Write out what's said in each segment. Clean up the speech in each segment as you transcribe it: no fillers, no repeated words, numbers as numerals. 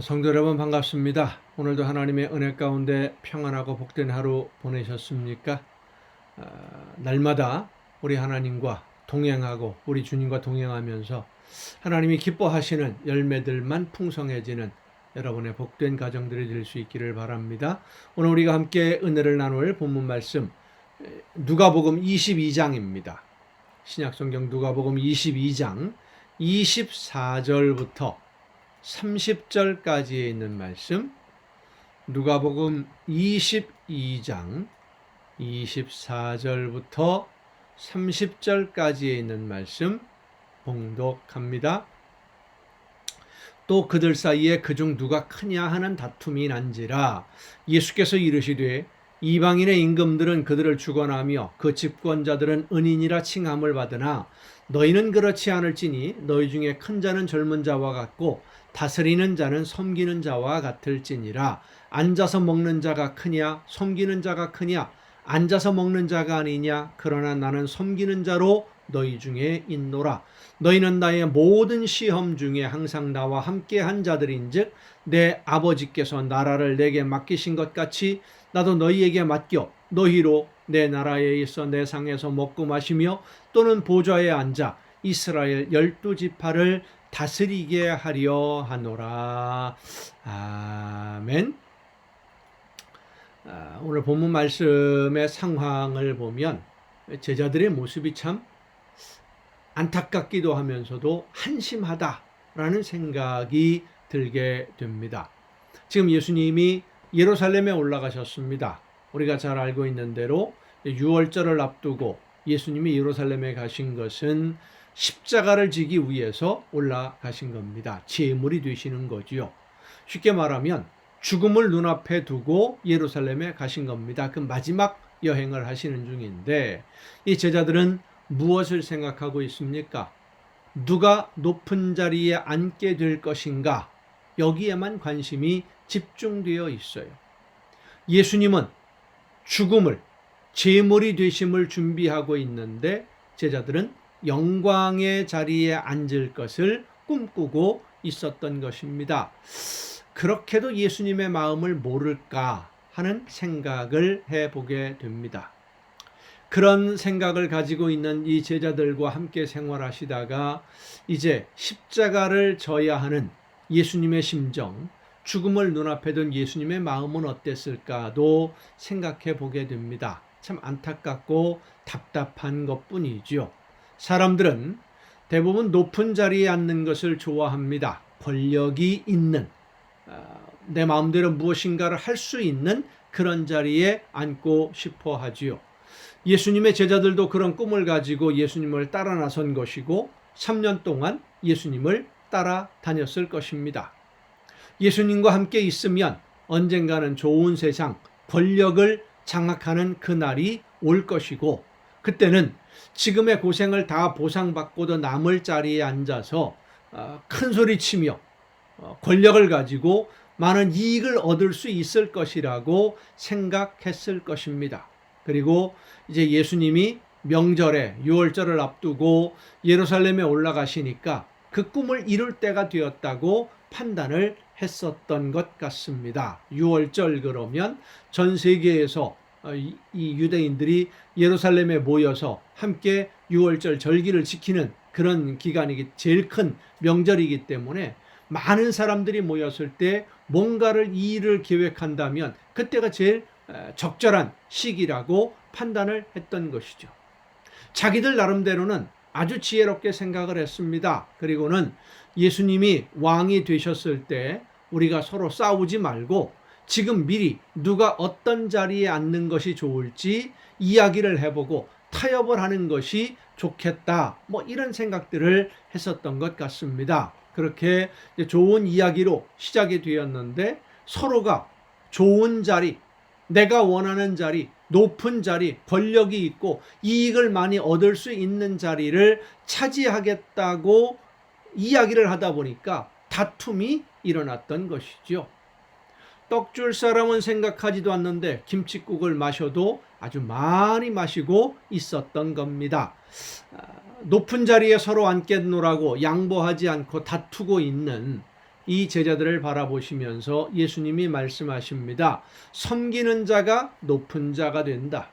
성도 여러분 반갑습니다. 오늘도 하나님의 은혜 가운데 평안하고 복된 하루 보내셨습니까? 날마다 우리 하나님과 동행하고 우리 주님과 동행하면서 하나님이 기뻐하시는 열매들만 풍성해지는 여러분의 복된 가정들이 될 수 있기를 바랍니다. 오늘 우리가 함께 은혜를 나눌 본문 말씀 누가복음 22장입니다. 신약성경 누가복음 22장 24절부터 30절까지에 있는 말씀, 누가복음 22장 24절부터 30절까지에 있는 말씀 봉독합니다. 또 그들 사이에 그중 누가 크냐 하는 다툼이 난지라 예수께서 이르시되 이방인의 임금들은 그들을 주관하며 그 집권자들은 은인이라 칭함을 받으나 너희는 그렇지 않을지니 너희 중에 큰 자는 젊은 자와 같고 다스리는 자는 섬기는 자와 같을지니라. 앉아서 먹는 자가 크냐 섬기는 자가 크냐 앉아서 먹는 자가 아니냐 그러나 나는 섬기는 자로 너희 중에 있노라. 너희는 나의 모든 시험 중에 항상 나와 함께 한 자들인즉 내 아버지께서 나라를 내게 맡기신 것 같이 나도 너희에게 맡겨 너희로 내 나라에 있어 내 상에서 먹고 마시며 또는 보좌에 앉아 이스라엘 12지파를 다스리게 하려 하노라. 아멘. 오늘 본문 말씀의 상황을 보면 제자들의 모습이 참 안타깝기도 하면서도 한심하다라는 생각이 들게 됩니다. 지금 예수님이 예루살렘에 올라가셨습니다. 우리가 잘 알고 있는 대로 6월절을 앞두고 예수님이 예루살렘에 가신 것은 십자가를 지기 위해서 올라가신 겁니다. 제물이 되시는 거지요. 쉽게 말하면 죽음을 눈앞에 두고 예루살렘에 가신 겁니다. 그 마지막 여행을 하시는 중인데 이 제자들은 무엇을 생각하고 있습니까? 누가 높은 자리에 앉게 될 것인가? 여기에만 관심이 집중되어 있어요. 예수님은 죽음을, 제물이 되심을 준비하고 있는데 제자들은 영광의 자리에 앉을 것을 꿈꾸고 있었던 것입니다. 그렇게도 예수님의 마음을 모를까 하는 생각을 해보게 됩니다. 그런 생각을 가지고 있는 이 제자들과 함께 생활하시다가 이제 십자가를 져야 하는 예수님의 심정, 죽음을 눈앞에 둔 예수님의 마음은 어땠을까도 생각해 보게 됩니다. 참 안타깝고 답답한 것뿐이죠. 사람들은 대부분 높은 자리에 앉는 것을 좋아합니다. 권력이 있는, 내 마음대로 무엇인가를 할 수 있는 그런 자리에 앉고 싶어 하지요. 예수님의 제자들도 그런 꿈을 가지고 예수님을 따라 나선 것이고 3년 동안 예수님을 따라 다녔을 것입니다. 예수님과 함께 있으면 언젠가는 좋은 세상, 권력을 장악하는 그날이 올 것이고 그때는 지금의 고생을 다 보상받고도 남을 자리에 앉아서 큰 소리 치며 권력을 가지고 많은 이익을 얻을 수 있을 것이라고 생각했을 것입니다. 그리고 이제 예수님이 명절에 6월절을 앞두고 예루살렘에 올라가시니까 그 꿈을 이룰 때가 되었다고 판단을 했었던 것 같습니다. 6월절 그러면 전 세계에서 이 유대인들이 예루살렘에 모여서 함께 6월절 절기를 지키는 그런 기간이기 제일 큰 명절이기 때문에 많은 사람들이 모였을 때 뭔가를 이 일을 계획한다면 그때가 제일 적절한 시기라고 판단을 했던 것이죠. 자기들 나름대로는 아주 지혜롭게 생각을 했습니다. 그리고는 예수님이 왕이 되셨을 때 우리가 서로 싸우지 말고 지금 미리 누가 어떤 자리에 앉는 것이 좋을지 이야기를 해보고 타협을 하는 것이 좋겠다. 이런 생각들을 했었던 것 같습니다. 그렇게 좋은 이야기로 시작이 되었는데 서로가 좋은 자리, 내가 원하는 자리, 높은 자리, 권력이 있고 이익을 많이 얻을 수 있는 자리를 차지하겠다고 이야기를 하다 보니까 다툼이 일어났던 것이죠. 떡 줄 사람은 생각하지도 않는데 김칫국을 마셔도 아주 많이 마시고 있었던 겁니다. 높은 자리에 서로 앉겠노라고 양보하지 않고 다투고 있는 이 제자들을 바라보시면서 예수님이 말씀하십니다. 섬기는 자가 높은 자가 된다.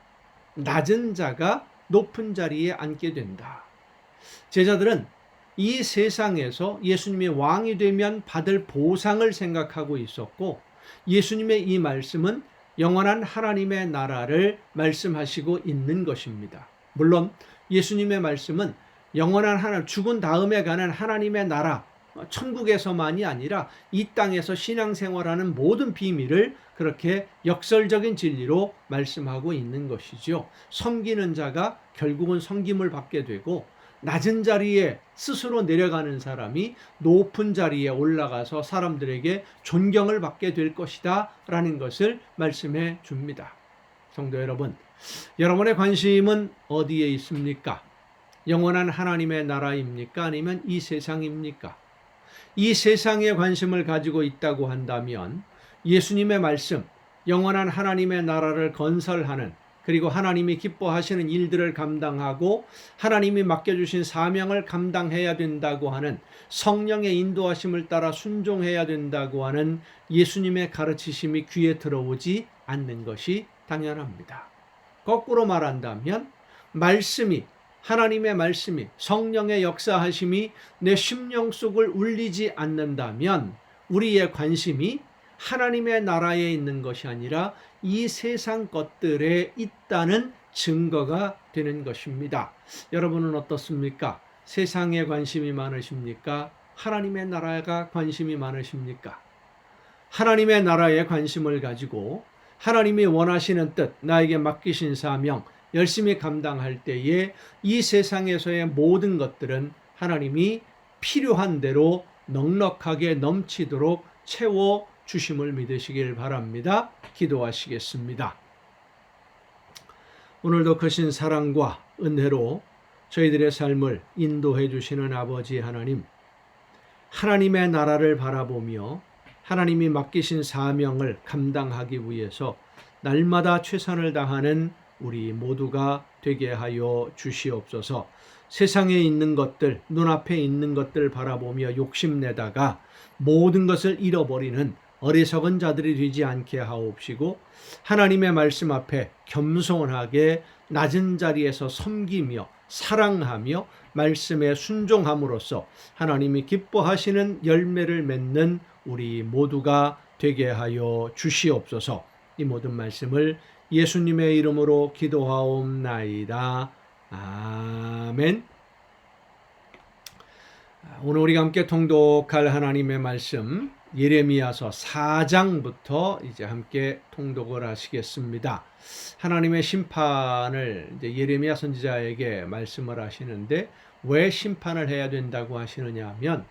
낮은 자가 높은 자리에 앉게 된다. 제자들은 이 세상에서 예수님이 왕이 되면 받을 보상을 생각하고 있었고, 예수님의 이 말씀은 영원한 하나님의 나라를 말씀하시고 있는 것입니다. 물론 예수님의 말씀은 영원한 하나님, 죽은 다음에 가는 하나님의 나라, 천국에서만이 아니라 이 땅에서 신앙생활하는 모든 비밀을 그렇게 역설적인 진리로 말씀하고 있는 것이죠. 섬기는 자가 결국은 섬김을 받게 되고, 낮은 자리에 스스로 내려가는 사람이 높은 자리에 올라가서 사람들에게 존경을 받게 될 것이다 라는 것을 말씀해 줍니다. 성도 여러분, 여러분의 관심은 어디에 있습니까? 영원한 하나님의 나라입니까? 아니면 이 세상입니까? 이 세상에 관심을 가지고 있다고 한다면 예수님의 말씀, 영원한 하나님의 나라를 건설하는, 그리고 하나님이 기뻐하시는 일들을 감당하고 하나님이 맡겨주신 사명을 감당해야 된다고 하는, 성령의 인도하심을 따라 순종해야 된다고 하는 예수님의 가르치심이 귀에 들어오지 않는 것이 당연합니다. 거꾸로 말한다면 말씀이, 하나님의 말씀이, 성령의 역사하심이 내 심령 속을 울리지 않는다면 우리의 관심이 하나님의 나라에 있는 것이 아니라 이 세상 것들에 있다는 증거가 되는 것입니다. 여러분은 어떻습니까? 세상에 관심이 많으십니까? 하나님의 나라가 관심이 많으십니까? 하나님의 나라에 관심을 가지고 하나님이 원하시는 뜻, 나에게 맡기신 사명 열심히 감당할 때에 이 세상에서의 모든 것들은 하나님이 필요한 대로 넉넉하게 넘치도록 채워 주심을 믿으시길 바랍니다. 기도하시겠습니다. 오늘도 크신 사랑과 은혜로 저희들의 삶을 인도해 주시는 아버지 하나님, 하나님의 나라를 바라보며 하나님이 맡기신 사명을 감당하기 위해서 날마다 최선을 다하는 우리 모두가 되게 하여 주시옵소서. 세상에 있는 것들, 눈앞에 있는 것들 바라보며 욕심내다가 모든 것을 잃어버리는 어리석은 자들이 되지 않게 하옵시고, 하나님의 말씀 앞에 겸손하게 낮은 자리에서 섬기며 사랑하며 말씀에 순종함으로써 하나님이 기뻐하시는 열매를 맺는 우리 모두가 되게 하여 주시옵소서. 이 모든 말씀을 예수님의 이름으로 기도하옵나이다. 아멘. 오늘 우리가 함께 통독할 하나님의 말씀, 예레미야서 4장부터 이제 함께 통독을 하시겠습니다. 하나님의 심판을 이제 예레미야 선지자에게 말씀을 하시는데, 왜 심판을 해야 된다고 하시느냐 하면,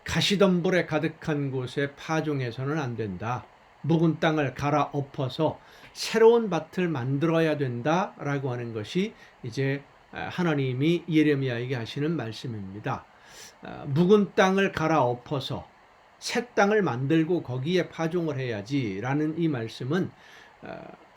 가시덤불에 가득한 곳에 파종해서는 안 된다. 묵은 땅을 갈아엎어서 새로운 밭을 만들어야 된다라고 하는 것이 이제 하나님이 예레미야에게 하시는 말씀입니다. 묵은 땅을 갈아엎어서 새 땅을 만들고 거기에 파종을 해야지라는 이 말씀은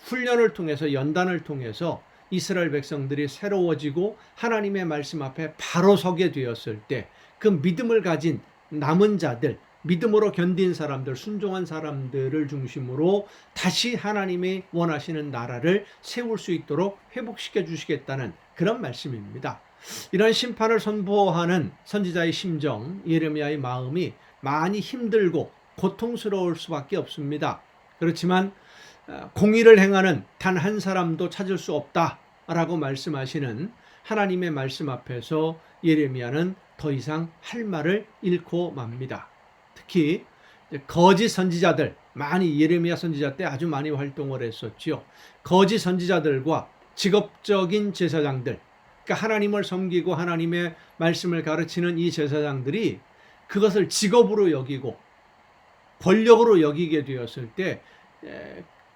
훈련을 통해서, 연단을 통해서 이스라엘 백성들이 새로워지고 하나님의 말씀 앞에 바로 서게 되었을 때 그 믿음을 가진 남은 자들, 믿음으로 견딘 사람들, 순종한 사람들을 중심으로 다시 하나님이 원하시는 나라를 세울 수 있도록 회복시켜 주시겠다는 그런 말씀입니다. 이런 심판을 선포하는 선지자의 심정, 예레미야의 마음이 많이 힘들고 고통스러울 수밖에 없습니다. 그렇지만 공의를 행하는 단 한 사람도 찾을 수 없다라고 말씀하시는 하나님의 말씀 앞에서 예레미야는 더 이상 할 말을 잃고 맙니다. 특히 거짓 선지자들, 많이 예레미야 선지자 때 아주 많이 활동을 했었죠. 거짓 선지자들과 직업적인 제사장들, 그러니까 하나님을 섬기고 하나님의 말씀을 가르치는 이 제사장들이 그것을 직업으로 여기고 권력으로 여기게 되었을 때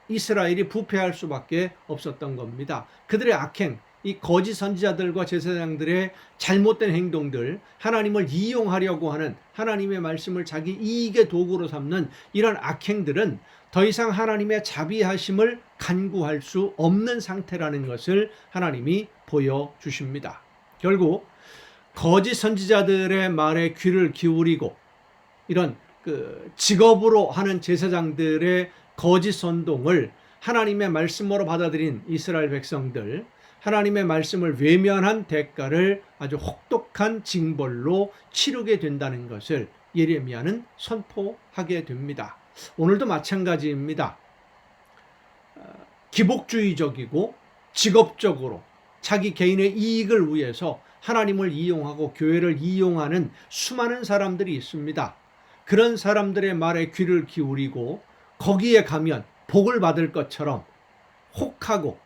이스라엘이 부패할 수밖에 없었던 겁니다. 그들의 악행, 이 거짓 선지자들과 제사장들의 잘못된 행동들, 하나님을 이용하려고 하는, 하나님의 말씀을 자기 이익의 도구로 삼는 이런 악행들은 더 이상 하나님의 자비하심을 간구할 수 없는 상태라는 것을 하나님이 보여주십니다. 결국 거짓 선지자들의 말에 귀를 기울이고 이런 직업으로 하는 제사장들의 거짓 선동을 하나님의 말씀으로 받아들인 이스라엘 백성들, 하나님의 말씀을 외면한 대가를 아주 혹독한 징벌로 치르게 된다는 것을 예레미야는 선포하게 됩니다. 오늘도 마찬가지입니다. 기복주의적이고 직업적으로 자기 개인의 이익을 위해서 하나님을 이용하고 교회를 이용하는 수많은 사람들이 있습니다. 그런 사람들의 말에 귀를 기울이고 거기에 가면 복을 받을 것처럼 혹하고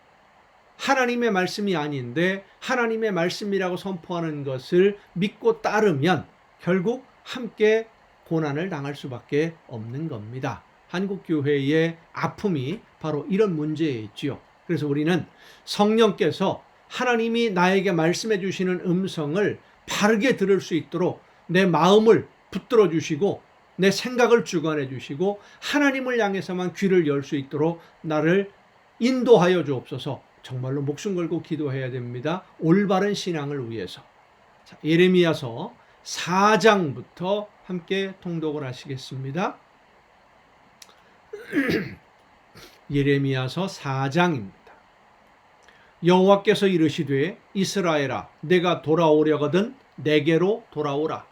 하나님의 말씀이 아닌데 하나님의 말씀이라고 선포하는 것을 믿고 따르면 결국 함께 고난을 당할 수밖에 없는 겁니다. 한국교회의 아픔이 바로 이런 문제에 있지요. 그래서 우리는 성령께서 하나님이 나에게 말씀해 주시는 음성을 바르게 들을 수 있도록 내 마음을 붙들어 주시고 내 생각을 주관해 주시고 하나님을 향해서만 귀를 열 수 있도록 나를 인도하여 주옵소서. 정말로 목숨 걸고 기도해야 됩니다. 올바른 신앙을 위해서. 자, 예레미야서 4장부터 함께 통독을 하시겠습니다. 예레미야서 4장입니다. 여호와께서 이르시되 이스라엘아 내가 돌아오려거든 내게로 돌아오라.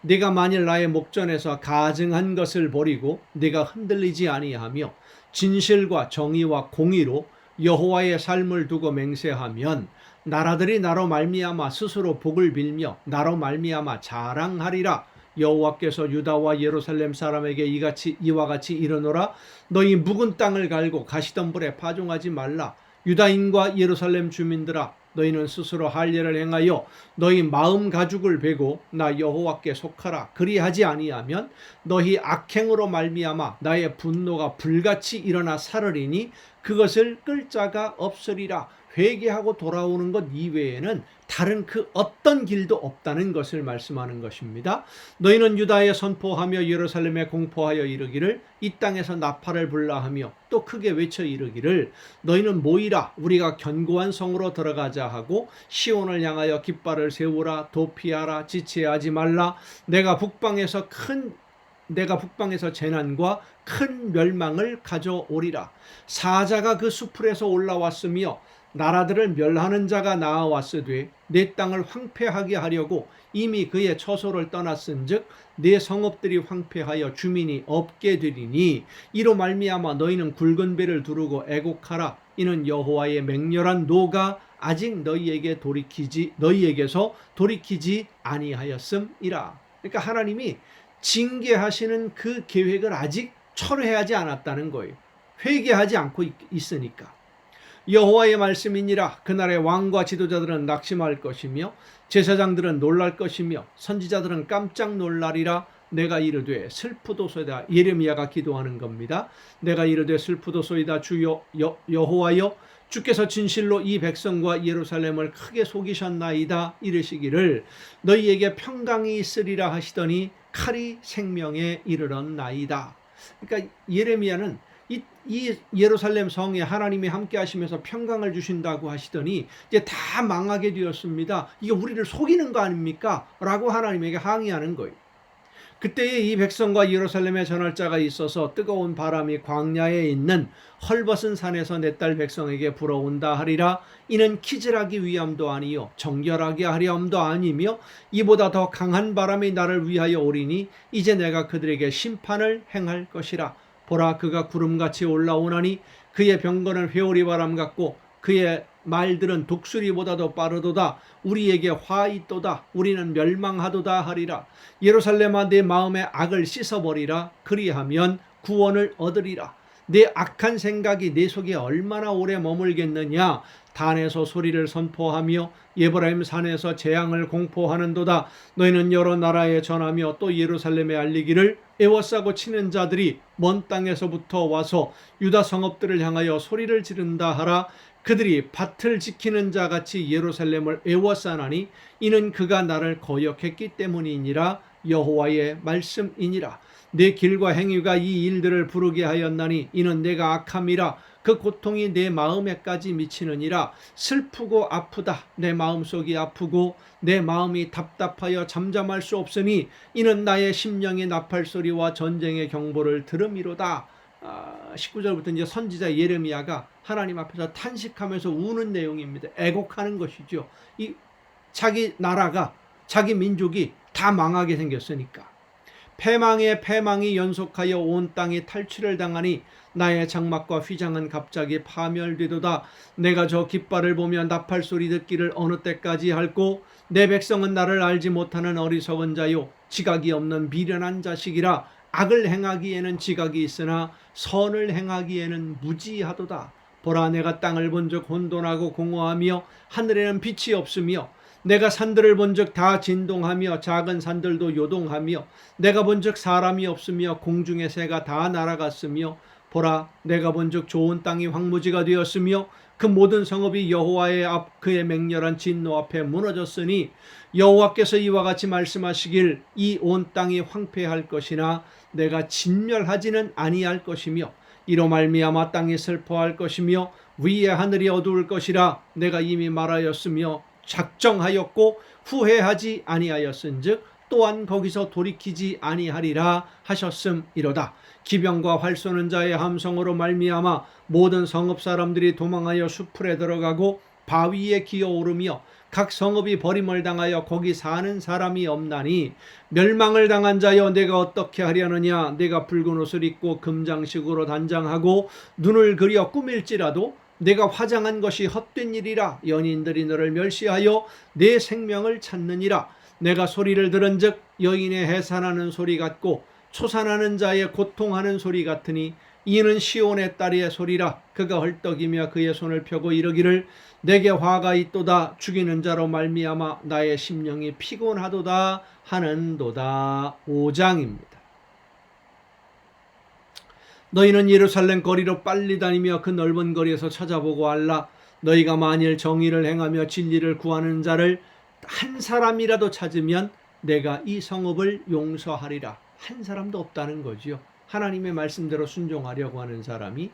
네가 만일 나의 목전에서 가증한 것을 버리고 네가 흔들리지 아니하며 진실과 정의와 공의로 여호와의 삶을 두고 맹세하면 나라들이 나로 말미암아 스스로 복을 빌며 나로 말미암아 자랑하리라. 여호와께서 유다와 예루살렘 사람에게 이와 같이 이르노라. 너희 묵은 땅을 갈고 가시덤불에 파종하지 말라. 유다인과 예루살렘 주민들아 너희는 스스로 할 일을 행하여 너희 마음 가죽을 베고 나 여호와께 속하라. 그리하지 아니하면 너희 악행으로 말미암아 나의 분노가 불같이 일어나 사르리니 그것을 끌 자가 없으리라. 회개하고 돌아오는 것 이외에는 다른 그 어떤 길도 없다는 것을 말씀하는 것입니다. 너희는 유다에 선포하며 예루살렘에 공포하여 이르기를 이 땅에서 나팔을 불라하며 또 크게 외쳐 이르기를 너희는 모이라 우리가 견고한 성으로 들어가자 하고 시온을 향하여 깃발을 세우라. 도피하라. 지체하지 말라. 내가 북방에서 재난과 큰 멸망을 가져오리라. 사자가 그 수풀에서 올라왔으며 나라들을 멸하는 자가 나아왔으되 내 땅을 황폐하게 하려고 이미 그의 처소를 떠났은즉 내 성읍들이 황폐하여 주민이 없게 되리니 이로 말미암아 너희는 굵은 배를 두르고 애곡하라. 이는 여호와의 맹렬한 노가 아직 너희에게서 돌이키지 아니하였음이라. 그러니까 하나님이 징계하시는 그 계획을 아직 철회하지 않았다는 거예요. 회개하지 않고 있으니까. 여호와의 말씀이니라. 그날의 왕과 지도자들은 낙심할 것이며 제사장들은 놀랄 것이며 선지자들은 깜짝 놀라리라. 내가 이르되 슬프도소이다. 예레미야가 기도하는 겁니다. 내가 이르되 슬프도소이다. 주 여호와여 주께서 진실로 이 백성과 예루살렘을 크게 속이셨나이다. 이르시기를 너희에게 평강이 있으리라 하시더니 칼이 생명에 이르렀나이다. 그러니까 예레미야는 이 예루살렘 성에 하나님이 함께 하시면서 평강을 주신다고 하시더니 이제 다 망하게 되었습니다. 이게 우리를 속이는 거 아닙니까? 라고 하나님에게 항의하는 거예요. 그때에 이 백성과 예루살렘에 전할 자가 있어서 뜨거운 바람이 광야에 있는 헐벗은 산에서 내 딸 백성에게 불어온다 하리라. 이는 키질하기 위함도 아니요 정결하게 하려함도 아니며 이보다 더 강한 바람이 나를 위하여 오리니 이제 내가 그들에게 심판을 행할 것이라. 보라 그가 구름같이 올라오나니 그의 병거는 회오리 바람 같고 그의 말들은 독수리보다도 빠르도다. 우리에게 화 있도다. 우리는 멸망하도다 하리라. 예루살렘아 내 마음의 악을 씻어버리라. 그리하면 구원을 얻으리라. 내 악한 생각이 내 속에 얼마나 오래 머물겠느냐. 단에서 소리를 선포하며 예브라임 산에서 재앙을 공포하는도다. 너희는 여러 나라에 전하며 또 예루살렘에 알리기를 애워싸고 치는 자들이 먼 땅에서부터 와서 유다 성읍들을 향하여 소리를 지른다 하라. 그들이 밭을 지키는 자 같이 예루살렘을 애워싸나니 이는 그가 나를 거역했기 때문이니라. 여호와의 말씀이니라. 내 길과 행위가 이 일들을 부르게 하였나니 이는 내가 악함이라. 그 고통이 내 마음에까지 미치느니라. 슬프고 아프다. 내 마음속이 아프고 내 마음이 답답하여 잠잠할 수 없으니 이는 나의 심령의 나팔소리와 전쟁의 경보를 들음이로다. 19절부터 이제 선지자 예레미야가 하나님 앞에서 탄식하면서 우는 내용입니다. 애곡하는 것이죠. 이 자기 나라가, 자기 민족이 다 망하게 생겼으니까. 패망에 패망이 연속하여 온 땅이 탈취를 당하니 나의 장막과 휘장은 갑자기 파멸되도다. 내가 저 깃발을 보며 나팔 소리 듣기를 어느 때까지 할꼬. 내 백성은 나를 알지 못하는 어리석은 자요 지각이 없는 미련한 자식이라. 악을 행하기에는 지각이 있으나 선을 행하기에는 무지하도다. 보라, 내가 땅을 본즉 혼돈하고 공허하며 하늘에는 빛이 없으며 내가 산들을 본즉 다 진동하며 작은 산들도 요동하며 내가 본즉 사람이 없으며 공중의 새가 다 날아갔으며 보라, 내가 본즉 좋은 땅이 황무지가 되었으며 그 모든 성읍이 여호와의 앞 그의 맹렬한 진노 앞에 무너졌으니 여호와께서 이와 같이 말씀하시길 이 온 땅이 황폐할 것이나 내가 진멸하지는 아니할 것이며 이로 말미암아 땅이 슬퍼할 것이며 위의 하늘이 어두울 것이라. 내가 이미 말하였으며 작정하였고 후회하지 아니하였은즉 또한 거기서 돌이키지 아니하리라 하셨음이로다. 기병과 활 쏘는 자의 함성으로 말미암아 모든 성읍 사람들이 도망하여 수풀에 들어가고 바위에 기어오르며 각 성읍이 버림을 당하여 거기 사는 사람이 없나니 멸망을 당한 자여 내가 어떻게 하려느냐. 내가 붉은 옷을 입고 금장식으로 단장하고 눈을 그려 꾸밀지라도 내가 화장한 것이 헛된 일이라. 연인들이 너를 멸시하여 내 생명을 찾느니라. 내가 소리를 들은즉 여인의 해산하는 소리 같고 초산하는 자의 고통하는 소리 같으니 이는 시온의 딸의 소리라. 그가 헐떡이며 그의 손을 펴고 이르기를 내게 화가 있도다. 죽이는 자로 말미암아 나의 심령이 피곤하도다 하는도다. 5장입니다. 너희는 예루살렘 거리로 빨리 다니며 그 넓은 거리에서 찾아보고 알라. 너희가 만일 정의를 행하며 진리를 구하는 자를 한 사람이라도 찾으면 내가 이 성읍을 용서하리라. 한 사람도 없다는 거지요. 하나님의 말씀대로 순종하려고 하는 사람이.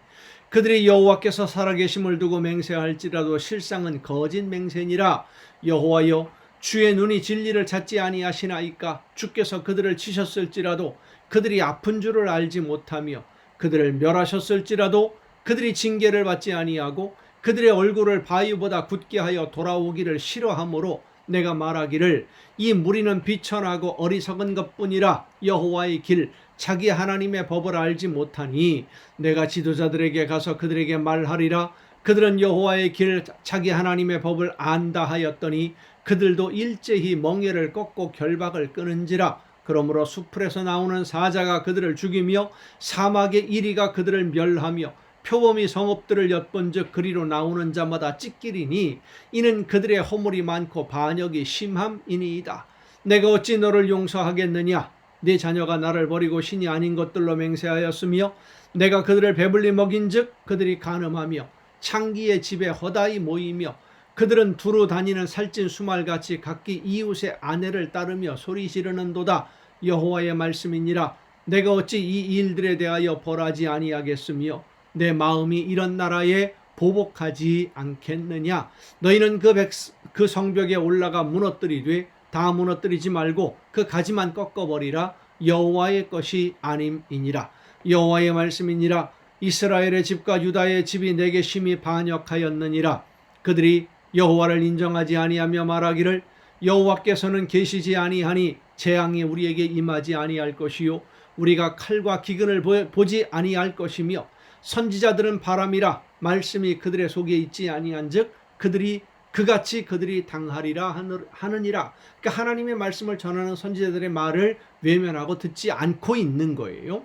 그들이 여호와께서 살아계심을 두고 맹세할지라도 실상은 거짓 맹세니라. 여호와여, 주의 눈이 진리를 찾지 아니하시나이까. 주께서 그들을 치셨을지라도 그들이 아픈 줄을 알지 못하며 그들을 멸하셨을지라도 그들이 징계를 받지 아니하고 그들의 얼굴을 바위보다 굳게 하여 돌아오기를 싫어하므로 내가 말하기를 이 무리는 비천하고 어리석은 것뿐이라. 여호와의 길 자기 하나님의 법을 알지 못하니 내가 지도자들에게 가서 그들에게 말하리라. 그들은 여호와의 길 자기 하나님의 법을 안다 하였더니 그들도 일제히 멍에를 꺾고 결박을 끊은지라. 그러므로 수풀에서 나오는 사자가 그들을 죽이며 사막의 이리가 그들을 멸하며 표범이 성읍들을 엿본즉 그리로 나오는 자마다 찢기리니 이는 그들의 허물이 많고 반역이 심함이니이다. 내가 어찌 너를 용서하겠느냐. 네 자녀가 나를 버리고 신이 아닌 것들로 맹세하였으며 내가 그들을 배불리 먹인즉 그들이 간음하며 창기의 집에 허다히 모이며 그들은 두루 다니는 살찐 수말같이 각기 이웃의 아내를 따르며 소리 지르는도다. 여호와의 말씀이니라. 내가 어찌 이 일들에 대하여 벌하지 아니하겠으며 내 마음이 이런 나라에 보복하지 않겠느냐. 너희는 그 성벽에 올라가 무너뜨리되 다 무너뜨리지 말고 그 가지만 꺾어버리라. 여호와의 것이 아님이니라. 여호와의 말씀이니라. 이스라엘의 집과 유다의 집이 내게 심히 반역하였느니라. 그들이 여호와를 인정하지 아니하며 말하기를 여호와께서는 계시지 아니하니 재앙이 우리에게 임하지 아니할 것이요 우리가 칼과 기근을 보지 아니할 것이며 선지자들은 바람이라. 말씀이 그들의 속에 있지 아니한즉 그들이 그같이 그들이 당하리라 하느니라. 그러니까 하나님의 말씀을 전하는 선지자들의 말을 외면하고 듣지 않고 있는 거예요.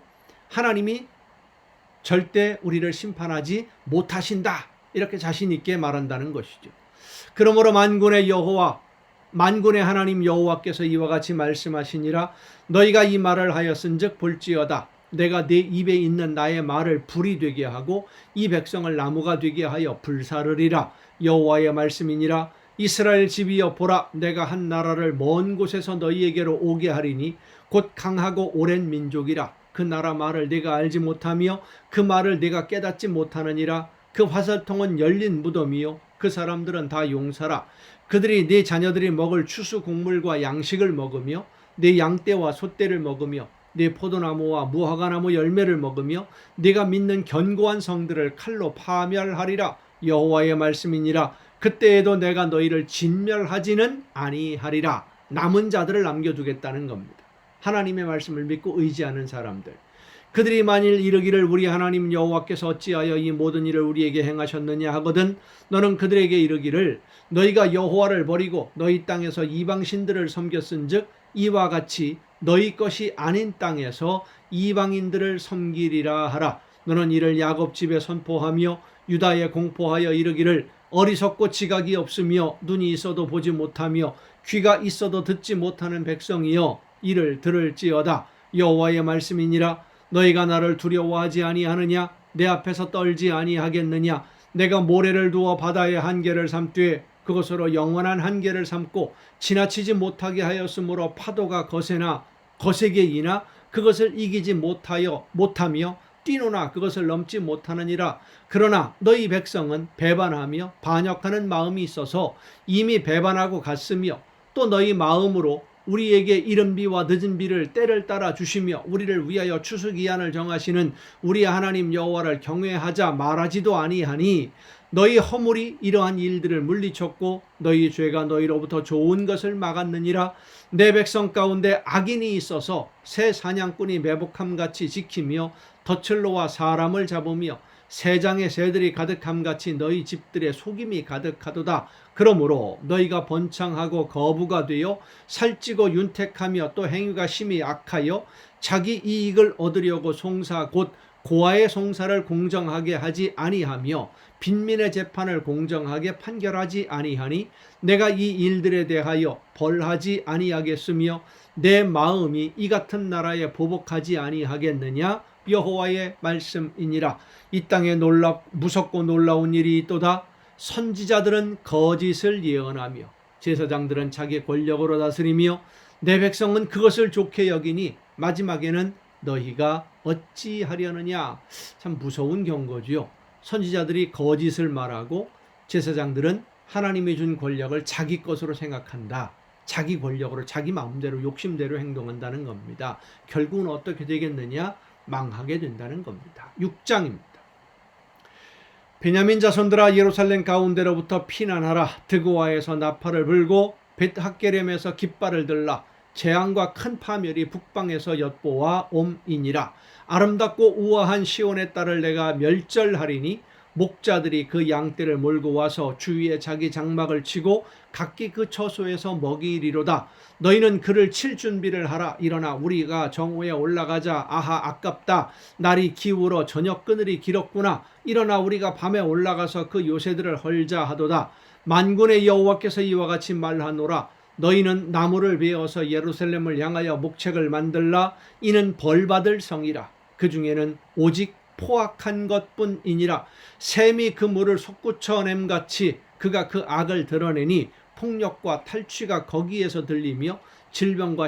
하나님이 절대 우리를 심판하지 못하신다. 이렇게 자신 있게 말한다는 것이죠. 그러므로 만군의 여호와, 만군의 하나님 여호와께서 이와 같이 말씀하시니라. 너희가 이 말을 하였은즉 볼지어다. 내가 내 입에 있는 나의 말을 불이 되게 하고 이 백성을 나무가 되게 하여 불사르리라. 여호와의 말씀이니라. 이스라엘 집이여 보라, 내가 한 나라를 먼 곳에서 너희에게로 오게 하리니 곧 강하고 오랜 민족이라. 그 나라 말을 네가 알지 못하며 그 말을 네가 깨닫지 못하느니라. 그 화살통은 열린 무덤이요 그 사람들은 다 용사라. 그들이 네 자녀들이 먹을 추수 곡물과 양식을 먹으며 네 양떼와 소떼를 먹으며 네 포도나무와 무화과나무 열매를 먹으며 네가 믿는 견고한 성들을 칼로 파멸하리라. 여호와의 말씀이니라. 그때에도 내가 너희를 진멸하지는 아니하리라. 남은 자들을 남겨두겠다는 겁니다. 하나님의 말씀을 믿고 의지하는 사람들. 그들이 만일 이르기를 우리 하나님 여호와께서 어찌하여 이 모든 일을 우리에게 행하셨느냐 하거든 너는 그들에게 이르기를 너희가 여호와를 버리고 너희 땅에서 이방신들을 섬겼은즉 이와 같이 너희 것이 아닌 땅에서 이방인들을 섬기리라 하라. 너는 이를 야곱 집에 선포하며 유다에 공포하여 이르기를 어리석고 지각이 없으며 눈이 있어도 보지 못하며 귀가 있어도 듣지 못하는 백성이여 이를 들을지어다. 여호와의 말씀이니라. 너희가 나를 두려워하지 아니하느냐? 내 앞에서 떨지 아니하겠느냐? 내가 모래를 두어 바다의 한계를 삼되 그것으로 영원한 한계를 삼고 지나치지 못하게 하였으므로 파도가 거세게 이나 그것을 이기지 못하며 뛰노나 그것을 넘지 못하느니라. 그러나 너희 백성은 배반하며 반역하는 마음이 있어서 이미 배반하고 갔으며 또 너희 마음으로 우리에게 이른 비와 늦은 비를 때를 따라 주시며 우리를 위하여 추수기한을 정하시는 우리 하나님 여호와를 경외하자 말하지도 아니하니 너희 허물이 이러한 일들을 물리쳤고 너희 죄가 너희로부터 좋은 것을 막았느니라. 내 백성 가운데 악인이 있어서 새 사냥꾼이 매복함같이 지키며 덫을로와 사람을 잡으며 새장의 새들이 가득함같이 너희 집들의 속임이 가득하도다. 그러므로 너희가 번창하고 거부가 되어 살찌고 윤택하며 또 행위가 심히 악하여 자기 이익을 얻으려고 송사 곧 고아의 송사를 공정하게 하지 아니하며 빈민의 재판을 공정하게 판결하지 아니하니 내가 이 일들에 대하여 벌하지 아니하겠으며 내 마음이 이 같은 나라에 보복하지 아니하겠느냐. 여호와의 말씀이니라. 이 땅에 무섭고 놀라운 일이 있도다. 선지자들은 거짓을 예언하며 제사장들은 자기 권력으로 다스리며 내 백성은 그것을 좋게 여기니 마지막에는 너희가 어찌하려느냐. 참 무서운 경고지요. 선지자들이 거짓을 말하고 제사장들은 하나님이 준 권력을 자기 것으로 생각한다. 자기 권력으로 자기 마음대로 욕심대로 행동한다는 겁니다. 결국은 어떻게 되겠느냐? 망하게 된다는 겁니다. 6장입니다. 베냐민 자손들아 예루살렘 가운데로부터 피난하라. 드고아에서 나팔을 불고 벳학게렘에서 깃발을 들라. 재앙과 큰 파멸이 북방에서 엿보아 옴이니라. 아름답고 우아한 시온의 딸을 내가 멸절하리니 목자들이 그 양떼를 몰고 와서 주위에 자기 장막을 치고 각기 그 처소에서 먹이리로다. 너희는 그를 칠 준비를 하라. 일어나 우리가 정오에 올라가자. 아하 아깝다. 날이 기울어 저녁 그늘이 길었구나. 일어나 우리가 밤에 올라가서 그 요새들을 헐자 하도다. 만군의 여호와께서 이와 같이 말하노라. 너희는 나무를 베어서 예루살렘을 향하여 목책을 만들라. 이는 벌받을 성이라. 그 중에는 오직 포악한 것뿐이니라. 샘이 그 물을 솟구쳐냄같이 그가 그 악을 드러내니 폭력과 탈취가 거기에서 들리며 질병과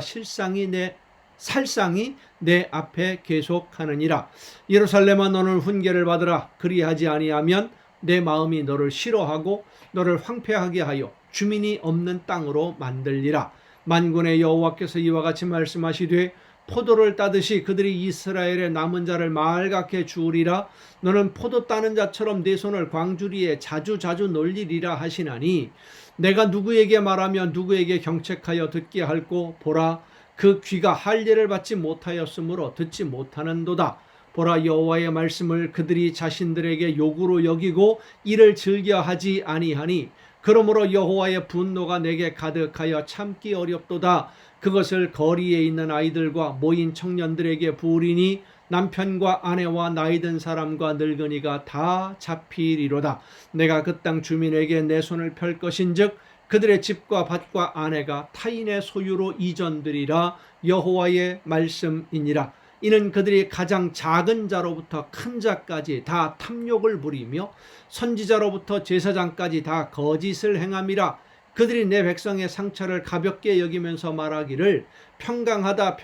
살상이 내 앞에 계속하느니라. 예루살렘아 너는 훈계를 받으라. 그리하지 아니하면 내 마음이 너를 싫어하고 너를 황폐하게 하여 주민이 없는 땅으로 만들리라. 만군의 여호와께서 이와 같이 말씀하시되 포도를 따듯이 그들이 이스라엘의 남은 자를 말갛게 주우리라. 너는 포도 따는 자처럼 내 손을 광주리에 자주 놀리리라 하시나니 내가 누구에게 말하며 누구에게 경책하여 듣게 할꼬. 보라 그 귀가 할례를 받지 못하였으므로 듣지 못하는도다. 보라 여호와의 말씀을 그들이 자신들에게 욕으로 여기고 이를 즐겨하지 아니하니 그러므로 여호와의 분노가 내게 가득하여 참기 어렵도다. 그것을 거리에 있는 아이들과 모인 청년들에게 부으리니 남편과 아내와 나이든 사람과 늙은이가 다 잡히리로다. 내가 그 땅 주민에게 내 손을 펼 것인즉 그들의 집과 밭과 아내가 타인의 소유로 이전되리라. 여호와의 말씀이니라. 이는 그들이 가장 작은 자로부터 큰 자까지 다 탐욕을 부리며 선지자로부터 제사장까지 다 거짓을 행함이라. 그들이 내 백성의 상처를 가볍게 여기면서 말하기를 평강하다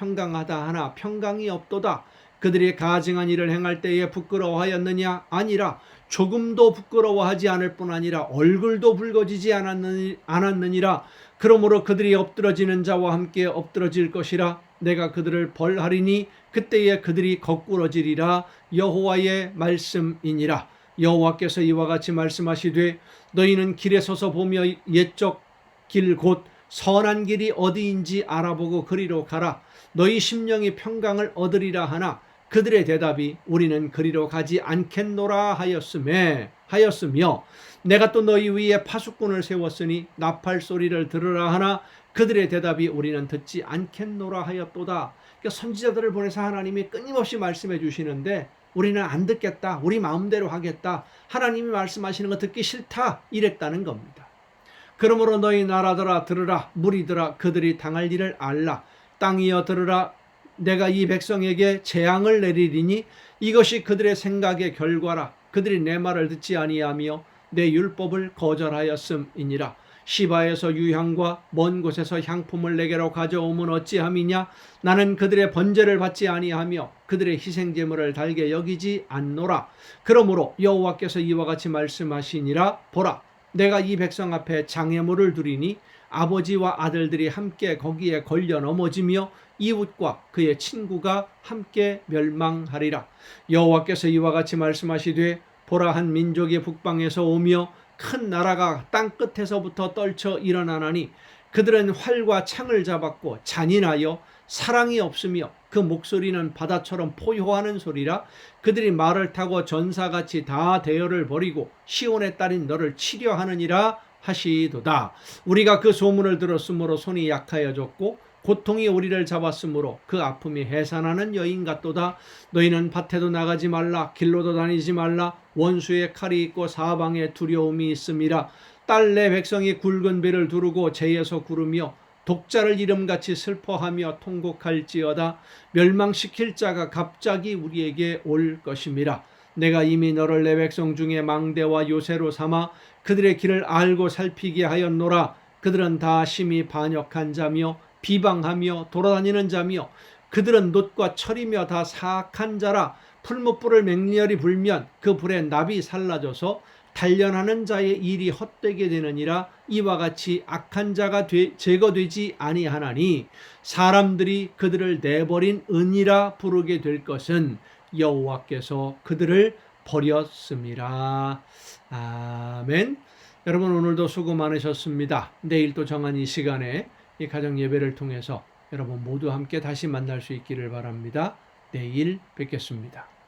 하나 평강이 없도다. 그들이 가증한 일을 행할 때에 부끄러워하였느냐? 아니라 조금도 부끄러워하지 않을 뿐 아니라 얼굴도 붉어지지 않았느니라. 그러므로 그들이 엎드러지는 자와 함께 엎드러질 것이라. 내가 그들을 벌하리니 그때에 그들이 거꾸러지리라. 여호와의 말씀이니라. 여호와께서 이와 같이 말씀하시되 너희는 길에 서서 보며 옛적 길 곧 선한 길이 어디인지 알아보고 그리로 가라. 너희 심령이 평강을 얻으리라 하나 그들의 대답이 우리는 그리로 가지 않겠노라 하였으며 내가 또 너희 위에 파수꾼을 세웠으니 나팔 소리를 들으라 하나 그들의 대답이 우리는 듣지 않겠노라 하였도다. 그러니까 선지자들을 보내서 하나님이 끊임없이 말씀해 주시는데 우리는 안 듣겠다. 우리 마음대로 하겠다. 하나님이 말씀하시는 거 듣기 싫다. 이랬다는 겁니다. 그러므로 너희 나라들아 들으라. 무리들아 그들이 당할 일을 알라. 땅이여 들으라. 내가 이 백성에게 재앙을 내리리니 이것이 그들의 생각의 결과라. 그들이 내 말을 듣지 아니하며 내 율법을 거절하였음이니라. 시바에서 유향과 먼 곳에서 향품을 내게로 가져오면 어찌함이냐? 나는 그들의 번제를 받지 아니하며 그들의 희생제물을 달게 여기지 않노라. 그러므로 여호와께서 이와 같이 말씀하시니라. 보라, 내가 이 백성 앞에 장애물을 두리니 아버지와 아들들이 함께 거기에 걸려 넘어지며 이웃과 그의 친구가 함께 멸망하리라. 여호와께서 이와 같이 말씀하시되 보라, 한 민족이 북방에서 오며 큰 나라가 땅 끝에서부터 떨쳐 일어나나니 그들은 활과 창을 잡았고 잔인하여 사랑이 없으며 그 목소리는 바다처럼 포효하는 소리라. 그들이 말을 타고 전사같이 다 대열을 벌이고 시온의 딸인 너를 치려하느니라 하시도다. 우리가 그 소문을 들었으므로 손이 약하여졌고 고통이 우리를 잡았으므로 그 아픔이 해산하는 여인 같도다. 너희는 밭에도 나가지 말라. 길로도 다니지 말라. 원수의 칼이 있고 사방에 두려움이 있음이라. 딸 내 백성이 굵은 배를 두르고 재에서 구르며 독자를 이름같이 슬퍼하며 통곡할지어다. 멸망시킬 자가 갑자기 우리에게 올 것임이라. 내가 이미 너를 내 백성 중에 망대와 요새로 삼아 그들의 길을 알고 살피게 하였노라. 그들은 다 심히 반역한 자며 비방하며 돌아다니는 자며 그들은 놋과 철이며 다 사악한 자라. 풀무불을 맹렬히 불면 그 불에 납이 살라져서 단련하는 자의 일이 헛되게 되느니라. 이와 같이 악한 자가 제거되지 아니하나니 사람들이 그들을 내버린 은이라 부르게 될 것은 여호와께서 그들을 버렸음이라. 아멘. 여러분 오늘도 수고 많으셨습니다. 내일 또 정한 이 시간에 이 가정 예배를 통해서 여러분 모두 함께 다시 만날 수 있기를 바랍니다. 내일 뵙겠습니다.